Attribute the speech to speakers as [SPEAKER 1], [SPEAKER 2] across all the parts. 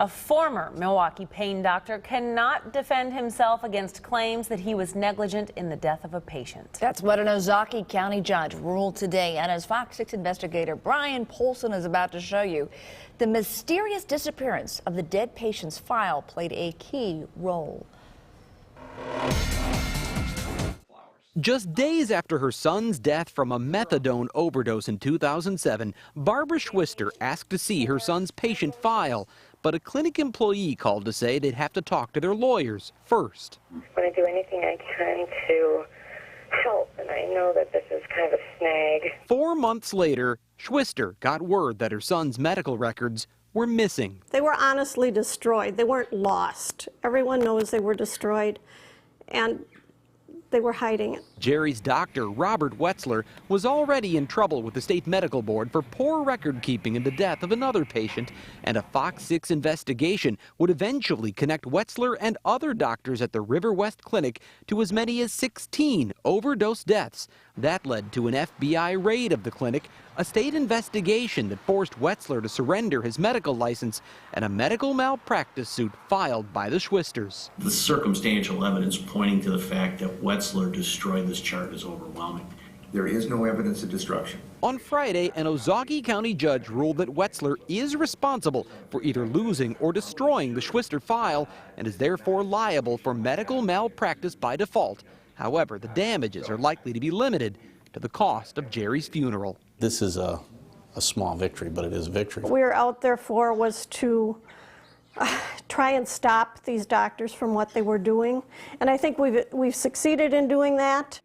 [SPEAKER 1] A former Milwaukee pain doctor cannot defend himself against claims that he was negligent in the death of a patient.
[SPEAKER 2] That's what an Milwaukee County judge ruled today. And as Fox 6 investigator Brian Polson is about to show you, the mysterious disappearance of the dead patient's file played a key role.
[SPEAKER 3] Just days after her son's death from a methadone overdose in 2007, Barbara Schwister asked to see her son's patient file. But a clinic employee called to say they'd have to talk to their lawyers first.
[SPEAKER 4] I want to do anything I can to help, and I know that this is kind of a snag.
[SPEAKER 3] 4 months later, Schwister got word that her son's medical records were missing.
[SPEAKER 5] They were honestly destroyed. They weren't lost. Everyone knows they were destroyed, and they were hiding it.
[SPEAKER 3] Jerry's doctor, Robert Wetzler, was already in trouble with the state medical board for poor record keeping in the death of another patient, and a Fox 6 investigation would eventually connect Wetzler and other doctors at the River West Clinic to as many as 16 overdose deaths. That led to an FBI raid of the clinic, a state investigation that forced Wetzler to surrender his medical license, and a medical malpractice suit filed by the Schwisters.
[SPEAKER 6] The circumstantial evidence pointing to the fact that Wetzler destroyed this chart is overwhelming.
[SPEAKER 7] There is no evidence of destruction.
[SPEAKER 3] On Friday, an Milwaukee County judge ruled that Wetzler is responsible for either losing or destroying the Schwister file and is therefore liable for medical malpractice by default. However, the damages are likely to be limited to the cost of Jerry's funeral.
[SPEAKER 8] This is a small victory, but it is a victory.
[SPEAKER 5] What we were out there for was to try and stop these doctors from what they were doing, and I think we've succeeded in doing that.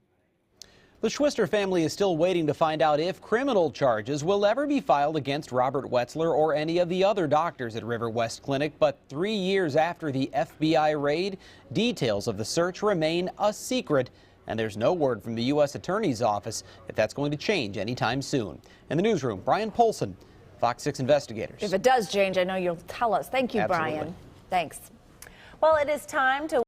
[SPEAKER 3] The Schwister family is still waiting to find out if criminal charges will ever be filed against Robert Wetzler or any of the other doctors at River West Clinic. But 3 years after the FBI raid, details of the search remain a secret. And there's no word from the U.S. Attorney's Office if that's going to change anytime soon. In the newsroom, Brian Polson, Fox 6 investigators.
[SPEAKER 2] If it does change, I know you'll tell us. Thank you,
[SPEAKER 3] Absolutely.
[SPEAKER 2] Brian. Thanks.
[SPEAKER 1] Well, it is time to